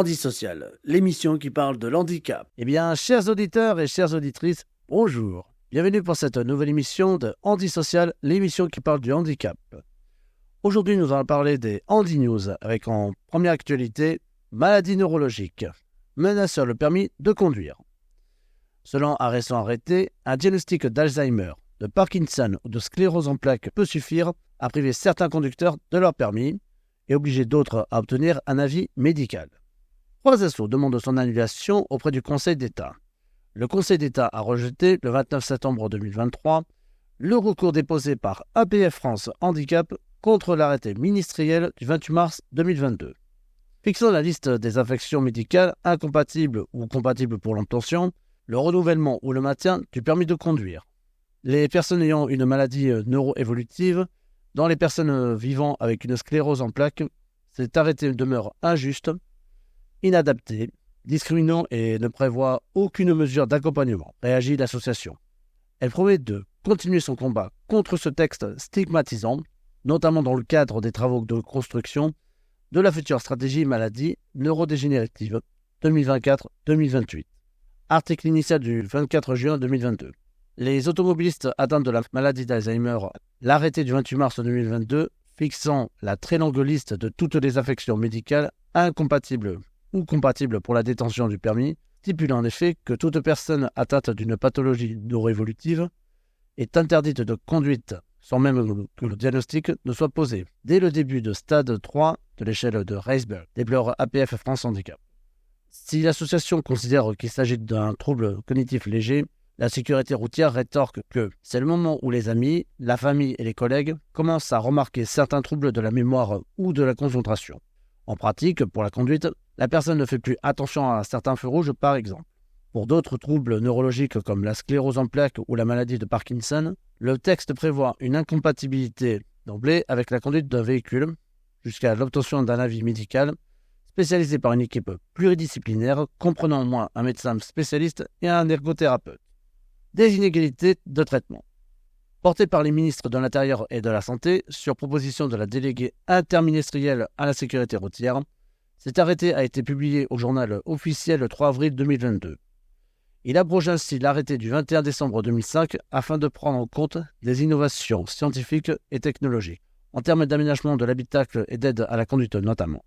Handisocial, l'émission qui parle de l'handicap. Eh bien, chers auditeurs et chères auditrices, bonjour. Bienvenue pour cette nouvelle émission de Handisocial, l'émission qui parle du handicap. Aujourd'hui, nous allons parler des Handi News avec en première actualité, maladie neurologique, menace sur le permis de conduire. Selon un récent arrêté, un diagnostic d'Alzheimer, de Parkinson ou de sclérose en plaques peut suffire à priver certains conducteurs de leur permis et obliger d'autres à obtenir un avis médical. 3 assos demandent son annulation auprès du Conseil d'État. Le Conseil d'État a rejeté le 29 septembre 2023 le recours déposé par APF France Handicap contre l'arrêté ministériel du 28 mars 2022. Fixant la liste des affections médicales incompatibles ou compatibles pour l'obtention, le renouvellement ou le maintien du permis de conduire. Les personnes ayant une maladie neuroévolutive, dans les personnes vivant avec une sclérose en plaques, cet arrêté demeure injuste, inadapté, discriminant et ne prévoit aucune mesure d'accompagnement, réagit l'association. Elle promet de continuer son combat contre ce texte stigmatisant, notamment dans le cadre des travaux de construction de la future stratégie maladie neurodégénérative 2024-2028. Article initial du 24 juin 2022. Les automobilistes atteints de la maladie d'Alzheimer, l'arrêté du 28 mars 2022 fixant la très longue liste de toutes les affections médicales incompatibles ou compatibles pour la détention du permis, stipule en effet que toute personne atteinte d'une pathologie neuroévolutive est interdite de conduite sans même que le diagnostic ne soit posé, dès le début de stade 3 de l'échelle de Reisberg, déplore APF France Handicap. Si l'association considère qu'il s'agit d'un trouble cognitif léger, la sécurité routière rétorque que c'est le moment où les amis, la famille et les collègues commencent à remarquer certains troubles de la mémoire ou de la concentration. En pratique, pour la conduite, la personne ne fait plus attention à certains feux rouges par exemple. Pour d'autres troubles neurologiques comme la sclérose en plaques ou la maladie de Parkinson, le texte prévoit une incompatibilité d'emblée avec la conduite d'un véhicule jusqu'à l'obtention d'un avis médical spécialisé par une équipe pluridisciplinaire comprenant au moins un médecin spécialiste et un ergothérapeute. Des inégalités de traitement. Porté par les ministres de l'Intérieur et de la Santé, sur proposition de la déléguée interministérielle à la sécurité routière, cet arrêté a été publié au journal officiel le 3 avril 2022. Il abroge ainsi l'arrêté du 21 décembre 2005 afin de prendre en compte des innovations scientifiques et technologiques, en termes d'aménagement de l'habitacle et d'aide à la conduite notamment.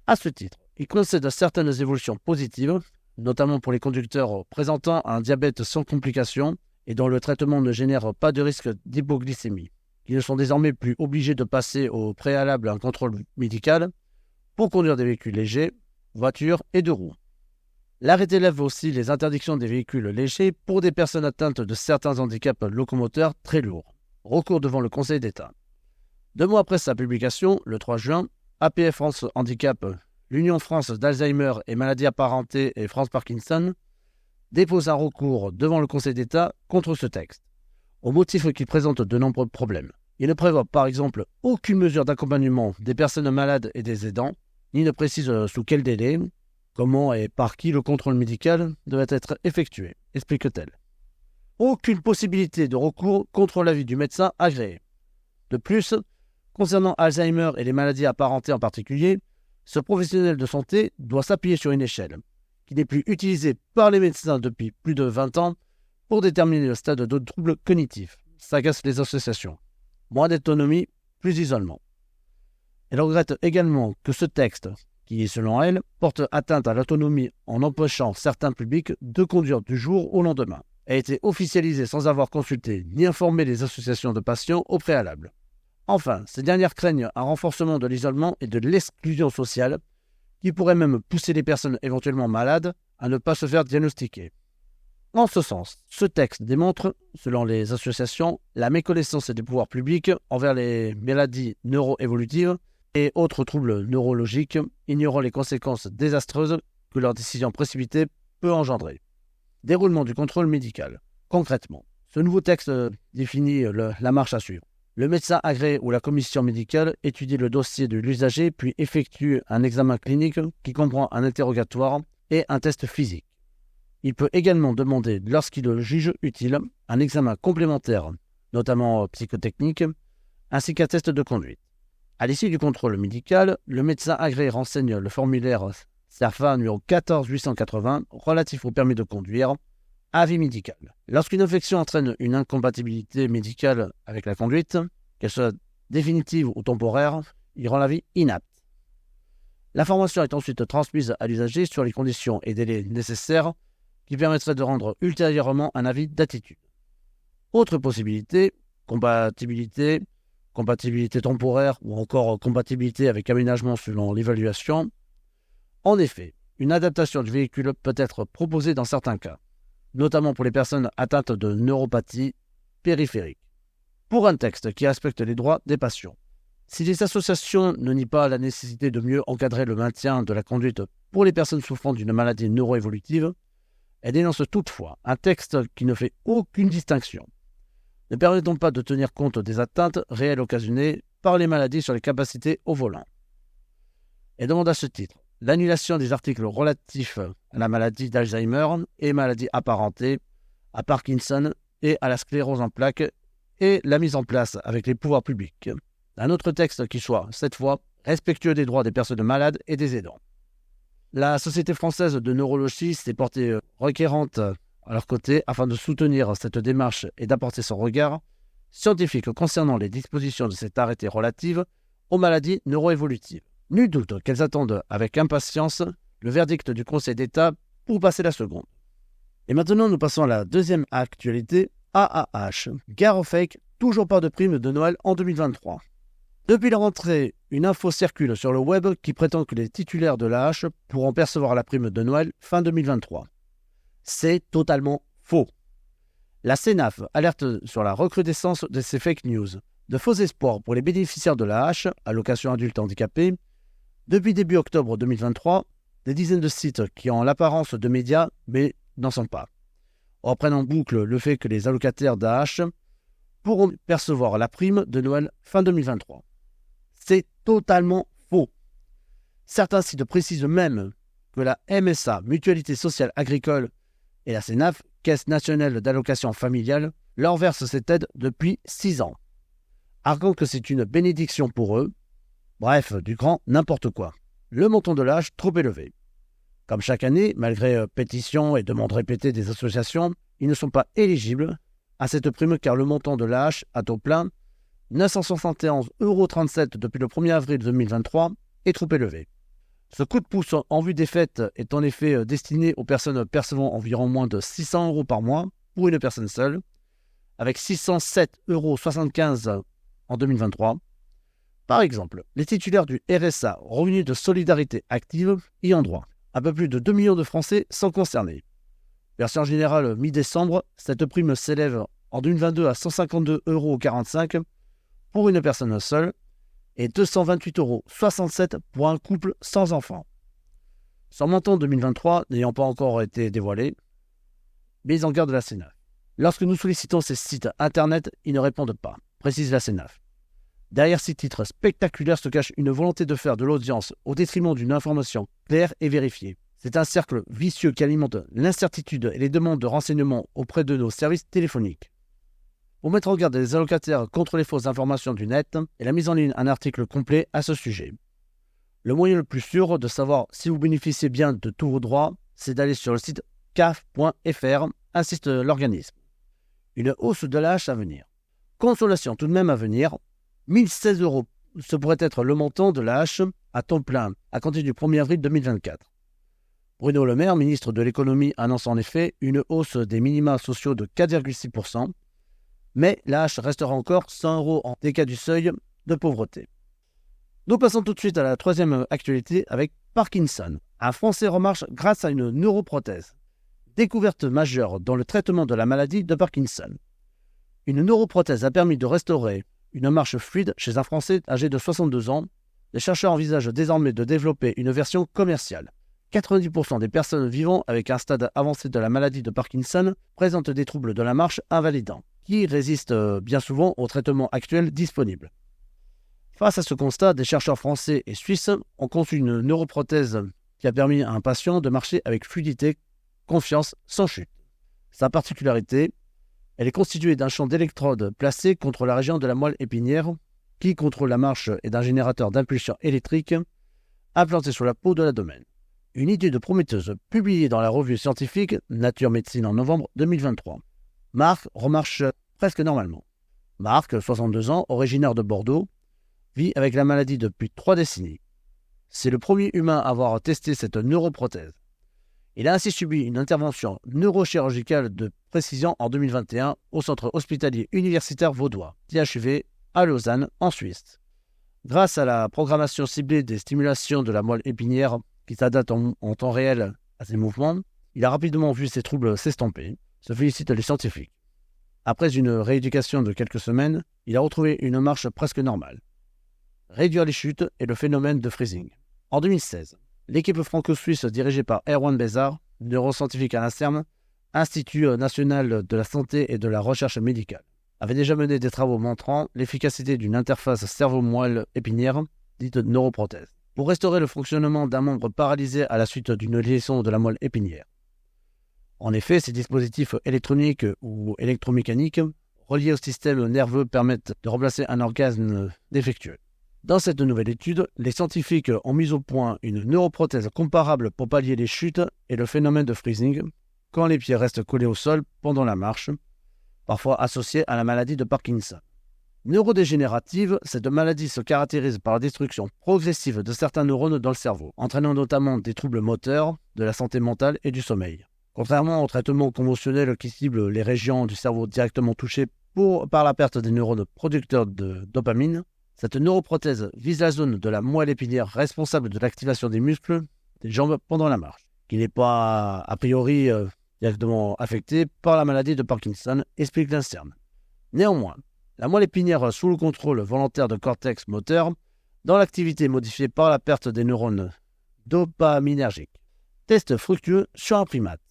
À ce titre, il concède certaines évolutions positives, notamment pour les conducteurs présentant un diabète sans complications et dont le traitement ne génère pas de risque d'hypoglycémie, qui ne sont désormais plus obligés de passer au préalable un contrôle médical pour conduire des véhicules légers, voitures et 2 roues. L'arrêté lève aussi les interdictions des véhicules légers pour des personnes atteintes de certains handicaps locomoteurs très lourds. Recours devant le Conseil d'État. 2 mois après sa publication, le 3 juin, APF France Handicap, l'Union France d'Alzheimer et maladies apparentées et France Parkinson dépose un recours devant le Conseil d'État contre ce texte, au motif qu'il présente de nombreux problèmes. Il ne prévoit par exemple aucune mesure d'accompagnement des personnes malades et des aidants, ni ne précise sous quel délai, comment et par qui le contrôle médical devait être effectué, explique-t-elle. Aucune possibilité de recours contre l'avis du médecin agréé. De plus, concernant Alzheimer et les maladies apparentées en particulier, ce professionnel de santé doit s'appuyer sur une échelle, qui n'est plus utilisée par les médecins depuis plus de 20 ans pour déterminer le stade de troubles cognitifs, s'agacent les associations. Moins d'autonomie, plus d'isolement. Elle regrette également que ce texte, qui, selon elle, porte atteinte à l'autonomie en empêchant certains publics de conduire du jour au lendemain, a été officialisé sans avoir consulté ni informé les associations de patients au préalable. Enfin, ces dernières craignent un renforcement de l'isolement et de l'exclusion sociale qui pourrait même pousser les personnes éventuellement malades à ne pas se faire diagnostiquer. En ce sens, ce texte démontre, selon les associations, la méconnaissance des pouvoirs publics envers les maladies neuroévolutives et autres troubles neurologiques, ignorant les conséquences désastreuses que leur décision précipitée peut engendrer. Déroulement du contrôle médical. Concrètement, ce nouveau texte définit la marche à suivre. Le médecin agréé ou la commission médicale étudie le dossier de l'usager puis effectue un examen clinique qui comprend un interrogatoire et un test physique. Il peut également demander, lorsqu'il le juge utile, un examen complémentaire, notamment psychotechnique, ainsi qu'un test de conduite. À l'issue du contrôle médical, le médecin agréé renseigne le formulaire CERFA numéro 14880 relatif au permis de conduire, avis médical. Lorsqu'une infection entraîne une incompatibilité médicale avec la conduite, qu'elle soit définitive ou temporaire, il rend la vie inapte. L'information est ensuite transmise à l'usager sur les conditions et délais nécessaires qui permettraient de rendre ultérieurement un avis d'attitude. Autre possibilité, compatibilité temporaire ou encore compatibilité avec aménagement selon l'évaluation. En effet, une adaptation du véhicule peut être proposée dans certains cas, notamment pour les personnes atteintes de neuropathie périphérique. Pour un texte qui respecte les droits des patients. Si les associations ne nient pas la nécessité de mieux encadrer le maintien de la conduite pour les personnes souffrant d'une maladie neuroévolutive, elles dénoncent toutefois un texte qui ne fait aucune distinction, ne permettant pas de tenir compte des atteintes réelles occasionnées par les maladies sur les capacités au volant. Elles demandent à ce titre l'annulation des articles relatifs à la maladie d'Alzheimer et maladies apparentées, à Parkinson et à la sclérose en plaques, et la mise en place avec les pouvoirs publics d'un autre texte qui soit, cette fois, respectueux des droits des personnes malades et des aidants. La Société française de neurologie s'est portée requérante à leur côté afin de soutenir cette démarche et d'apporter son regard scientifique concernant les dispositions de cet arrêté relative aux maladies neuroévolutives. Nul doute qu'elles attendent avec impatience le verdict du Conseil d'État pour passer la seconde. Et maintenant, nous passons à la deuxième actualité, AAH. Gare au fake, toujours pas de prime de Noël en 2023. Depuis la rentrée, une info circule sur le web qui prétend que les titulaires de l'AH pourront percevoir la prime de Noël fin 2023. C'est totalement faux. La CNAF alerte sur la recrudescence de ces fake news, de faux espoirs pour les bénéficiaires de l'AH, allocation adulte handicapé. Depuis début octobre 2023, des dizaines de sites qui ont l'apparence de médias, mais n'en sont pas, reprennent en boucle le fait que les allocataires d'AH pourront percevoir la prime de Noël fin 2023. C'est totalement faux. Certains sites précisent même que la MSA, Mutualité Sociale Agricole, et la CNAF, Caisse Nationale d'Allocation Familiale, leur versent cette aide depuis 6 ans, arguant que c'est une bénédiction pour eux. Bref, du grand n'importe quoi. Le montant de l'AH trop élevé. Comme chaque année, malgré pétitions et demandes répétées des associations, ils ne sont pas éligibles à cette prime car le montant de l'AH à taux plein, 971,37 € depuis le 1er avril 2023, est trop élevé. Ce coup de pouce en vue des fêtes est en effet destiné aux personnes percevant environ moins de 600 € par mois pour une personne seule, avec 607,75 € en 2023. Par exemple, les titulaires du RSA, Revenu de Solidarité Active, y ont droit. Un peu plus de 2 millions de Français sont concernés. Version générale mi-décembre, cette prime s'élève en 2022 à 152,45 € pour une personne seule et 228,67 € pour un couple sans enfant. Son montant 2023 n'ayant pas encore été dévoilé, mise en garde de la CNAF. Lorsque nous sollicitons ces sites internet, ils ne répondent pas, précise la CNAF. Derrière ces titres spectaculaires se cache une volonté de faire de l'audience au détriment d'une information claire et vérifiée. C'est un cercle vicieux qui alimente l'incertitude et les demandes de renseignements auprès de nos services téléphoniques. Pour mettre en garde les allocataires contre les fausses informations du net, elle a mis en ligne un article complet à ce sujet. Le moyen le plus sûr de savoir si vous bénéficiez bien de tous vos droits, c'est d'aller sur le site caf.fr, insiste l'organisme. Une hausse de l'AH à venir. Consolation tout de même à venir, 1016 €, ce pourrait être le montant de l'AH à temps plein à compter du 1er avril 2024. Bruno Le Maire, ministre de l'économie, annonce en effet une hausse des minima sociaux de 4,6%, mais l'AH restera encore 100 € en décas du seuil de pauvreté. Nous passons tout de suite à la troisième actualité avec Parkinson. Un Français remarche grâce à une neuroprothèse. Découverte majeure dans le traitement de la maladie de Parkinson. Une neuroprothèse a permis de restaurer une marche fluide chez un Français âgé de 62 ans. Les chercheurs envisagent désormais de développer une version commerciale. 90% des personnes vivant avec un stade avancé de la maladie de Parkinson présentent des troubles de la marche invalidants, qui résistent bien souvent aux traitements actuels disponibles. Face à ce constat, des chercheurs français et suisses ont conçu une neuroprothèse qui a permis à un patient de marcher avec fluidité, confiance, sans chute. Sa particularité, elle est constituée d'un champ d'électrodes placé contre la région de la moelle épinière qui contrôle la marche et d'un générateur d'impulsion électrique implanté sur la peau de l'abdomen. une étude prometteuse publiée dans la revue scientifique Nature Médecine en novembre 2023. Marc remarche presque normalement. Marc, 62 ans, originaire de Bordeaux, vit avec la maladie depuis 3 décennies. C'est le premier humain à avoir testé cette neuroprothèse. Il a ainsi subi une intervention neurochirurgicale de précision en 2021 au Centre hospitalier universitaire vaudois, THUV, à Lausanne, en Suisse. Grâce à la programmation ciblée des stimulations de la moelle épinière qui s'adapte en temps réel à ses mouvements, il a rapidement vu ses troubles s'estomper, se félicitent les scientifiques. Après une rééducation de quelques semaines, il a retrouvé une marche presque normale. Réduire les chutes et le phénomène de freezing. En 2016, l'équipe franco-suisse dirigée par Erwan Bézard, neuroscientifique à l'INSERM, Institut national de la santé et de la recherche médicale, avait déjà mené des travaux montrant l'efficacité d'une interface cerveau-moelle épinière, dite neuroprothèse, pour restaurer le fonctionnement d'un membre paralysé à la suite d'une lésion de la moelle épinière. En effet, ces dispositifs électroniques ou électromécaniques reliés au système nerveux permettent de remplacer un organe défectueux. Dans cette nouvelle étude, les scientifiques ont mis au point une neuroprothèse comparable pour pallier les chutes et le phénomène de freezing, quand les pieds restent collés au sol pendant la marche, parfois associée à la maladie de Parkinson. Neurodégénérative, cette maladie se caractérise par la destruction progressive de certains neurones dans le cerveau, entraînant notamment des troubles moteurs, de la santé mentale et du sommeil. Contrairement aux traitements conventionnels qui ciblent les régions du cerveau directement touchées par la perte des neurones producteurs de dopamine, cette neuroprothèse vise la zone de la moelle épinière responsable de l'activation des muscles des jambes pendant la marche, qui n'est pas a priori directement affectée par la maladie de Parkinson, explique l'INSERM. Néanmoins, la moelle épinière sous le contrôle volontaire de cortex moteur, dans l'activité modifiée par la perte des neurones dopaminergiques. Test fructueux sur un primate.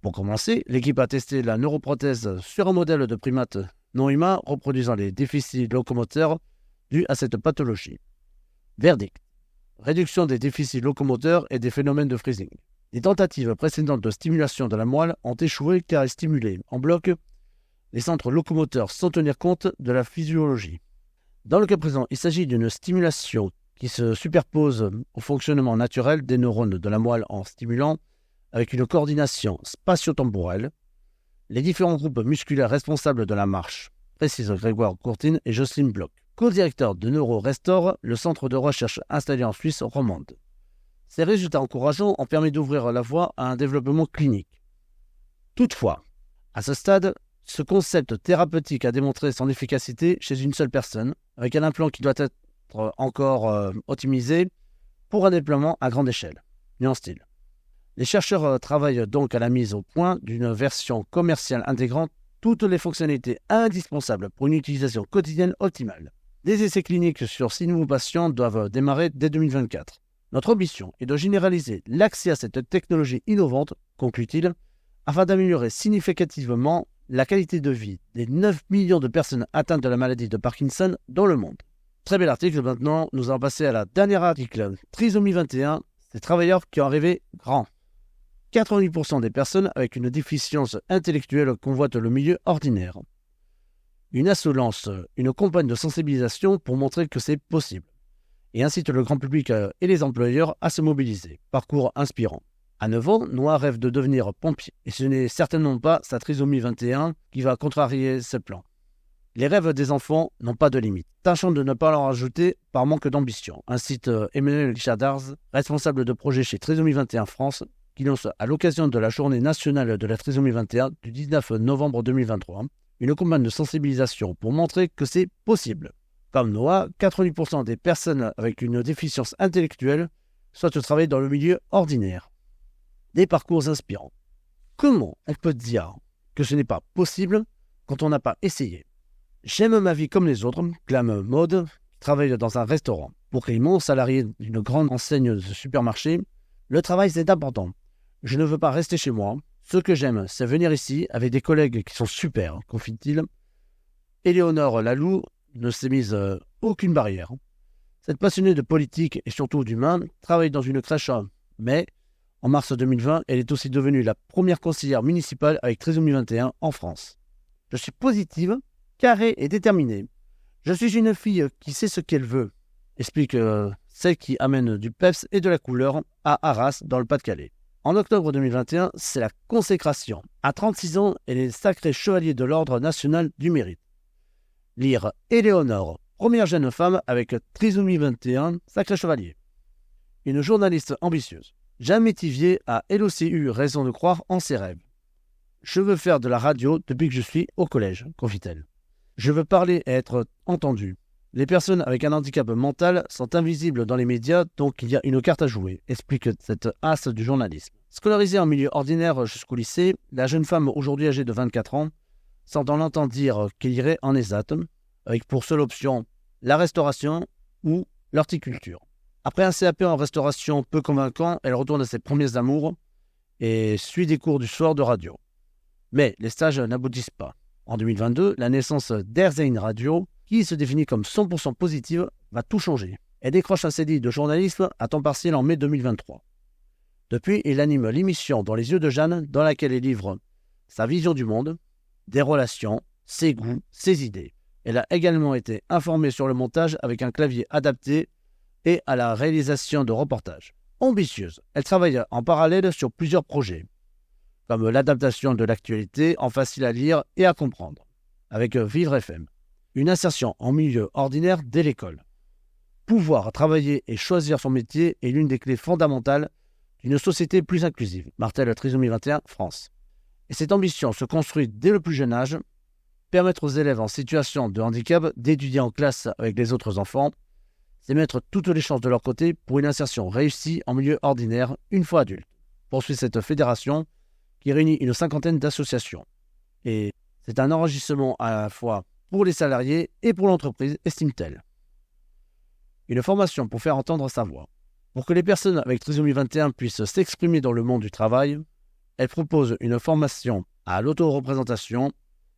Pour commencer, l'équipe a testé la neuroprothèse sur un modèle de primate non humain reproduisant les déficits locomoteurs dus à cette pathologie. Verdict. Réduction des déficits locomoteurs et des phénomènes de freezing. Les tentatives précédentes de stimulation de la moelle ont échoué car elles stimulaient en bloc les centres locomoteurs sans tenir compte de la physiologie. Dans le cas présent, il s'agit d'une stimulation qui se superpose au fonctionnement naturel des neurones de la moelle en stimulant, avec une coordination spatio-temporelle, les différents groupes musculaires responsables de la marche, précise Grégoire Courtine et Jocelyne Bloch, co-directeur de NeuroRestore, le centre de recherche installé en Suisse romande. Ces résultats encourageants ont permis d'ouvrir la voie à un développement clinique. Toutefois, à ce stade, ce concept thérapeutique a démontré son efficacité chez une seule personne, avec un implant qui doit être encore optimisé pour un déploiement à grande échelle, nuance-t-il. Les chercheurs travaillent donc à la mise au point d'une version commerciale intégrant toutes les fonctionnalités indispensables pour une utilisation quotidienne optimale. Des essais cliniques sur 6 nouveaux patients doivent démarrer dès 2024. Notre ambition est de généraliser l'accès à cette technologie innovante, conclut-il, afin d'améliorer significativement la qualité de vie des 9 millions de personnes atteintes de la maladie de Parkinson dans le monde. Très bel article, maintenant nous allons passer à la dernière article. Trisomie 21, ces travailleurs qui ont rêvé grand. 88% des personnes avec une déficience intellectuelle convoitent le milieu ordinaire. Une asso lance une campagne de sensibilisation pour montrer que c'est possible et incite le grand public et les employeurs à se mobiliser. Parcours inspirant. À 9 ans, Noah rêve de devenir pompier et ce n'est certainement pas sa trisomie 21 qui va contrarier ce plan. Les rêves des enfants n'ont pas de limite. Tâchons de ne pas leur ajouter par manque d'ambition, incite Emmanuel Chadars, responsable de projet chez Trisomie 21 France, qui lance à l'occasion de la journée nationale de la trisomie 21 du 19 novembre 2023 une campagne de sensibilisation pour montrer que c'est possible. Comme Noah, 88% des personnes avec une déficience intellectuelle souhaitent travailler dans le milieu ordinaire. Des parcours inspirants. Comment on peut dire que ce n'est pas possible quand on n'a pas essayé? J'aime ma vie comme les autres, clame Maud, qui travaille dans un restaurant. Pour Clément, salarié d'une grande enseigne de supermarché, le travail c'est important. Je ne veux pas rester chez moi. Ce que j'aime, c'est venir ici avec des collègues qui sont super, confie-t-il. Éléonore Lalou ne s'est mise aucune barrière. Cette passionnée de politique et surtout d'humain travaille dans une crèche, mais en mars 2020, elle est aussi devenue la première conseillère municipale avec Trisomie 21 en France. Je suis positive, carrée et déterminée. Je suis une fille qui sait ce qu'elle veut, explique celle qui amène du peps et de la couleur à Arras, dans le Pas-de-Calais. En octobre 2021, c'est la consécration. À 36 ans, elle est sacrée chevalier de l'Ordre national du mérite. Lire Éléonore, première jeune femme avec trisomie 21, sacré chevalier. Une journaliste ambitieuse. Jeanne Métivier a elle aussi eu raison de croire en ses rêves. Je veux faire de la radio depuis que je suis au collège, confie-t-elle. Je veux parler et être entendue. Les personnes avec un handicap mental sont invisibles dans les médias, donc il y a une carte à jouer, explique cette as du journalisme. Scolarisée en milieu ordinaire jusqu'au lycée, la jeune femme aujourd'hui âgée de 24 ans s'entend l'entendre dire qu'elle irait en ESAT, avec pour seule option la restauration ou l'horticulture. Après un CAP en restauration peu convaincant, elle retourne à ses premiers amours et suit des cours du soir de radio. Mais les stages n'aboutissent pas. En 2022, la naissance d'Erzain Radio, qui se définit comme 100% positive, va tout changer. Elle décroche un CDI de journalisme à temps partiel en mai 2023. Depuis, il anime l'émission Dans les yeux de Jeanne, dans laquelle elle livre sa vision du monde, des relations, ses goûts, ses idées. Elle a également été informée sur le montage avec un clavier adapté et à la réalisation de reportages. Ambitieuse, elle travaille en parallèle sur plusieurs projets, comme l'adaptation de l'actualité en facile à lire et à comprendre, avec Vivre FM. Une insertion en milieu ordinaire dès l'école. Pouvoir travailler et choisir son métier est l'une des clés fondamentales d'une société plus inclusive, martèle Trisomie 21, France. Et cette ambition se construit dès le plus jeune âge, permettre aux élèves en situation de handicap d'étudier en classe avec les autres enfants, c'est mettre toutes les chances de leur côté pour une insertion réussie en milieu ordinaire une fois adulte, poursuit cette fédération qui réunit une cinquantaine d'associations. Et c'est un enrichissement à la fois pour les salariés et pour l'entreprise, estime-t-elle. Une formation pour faire entendre sa voix. Pour que les personnes avec trisomie 21 puissent s'exprimer dans le monde du travail, elle propose une formation à l'autoreprésentation,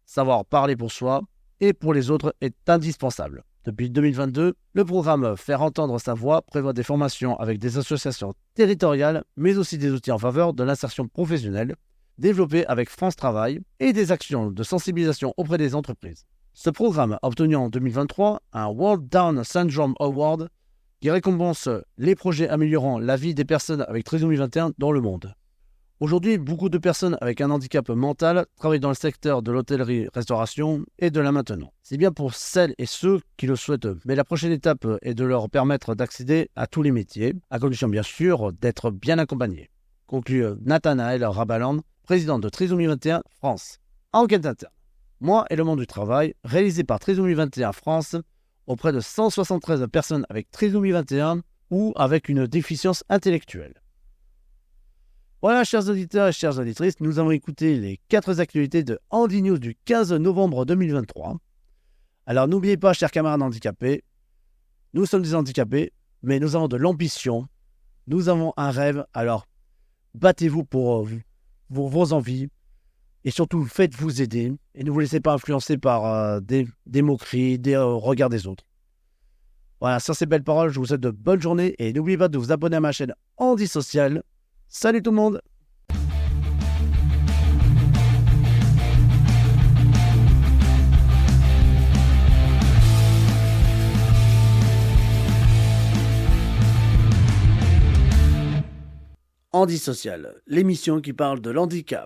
savoir parler pour soi et pour les autres est indispensable. Depuis 2022, le programme Faire entendre sa voix prévoit des formations avec des associations territoriales, mais aussi des outils en faveur de l'insertion professionnelle, développés avec France Travail et des actions de sensibilisation auprès des entreprises. Ce programme a obtenu en 2023 un World Down Syndrome Award qui récompense les projets améliorant la vie des personnes avec trisomie 21 dans le monde. Aujourd'hui, beaucoup de personnes avec un handicap mental travaillent dans le secteur de l'hôtellerie-restauration et de la maintenance. C'est bien pour celles et ceux qui le souhaitent, mais la prochaine étape est de leur permettre d'accéder à tous les métiers, à condition bien sûr d'être bien accompagnés, conclut Nathanaël Rabaland, président de Trisomie 21 France. Enquête interne. Moi et le monde du travail, réalisé par Trisomie 21 France auprès de 173 personnes avec trisomie 21 ou avec une déficience intellectuelle. Voilà, chers auditeurs et chères auditrices, nous avons écouté les 4 actualités de Handy News du 15 novembre 2023. Alors n'oubliez pas, chers camarades handicapés, nous sommes des handicapés, mais nous avons de l'ambition, nous avons un rêve, alors battez-vous pour vos envies, et surtout faites-vous aider, et ne vous laissez pas influencer par des moqueries, des regards des autres. Voilà, sur ces belles paroles, je vous souhaite de bonnes journées, et n'oubliez pas de vous abonner à ma chaîne Handy Social. Salut tout le monde! Handy Social, l'émission qui parle de l'handicap.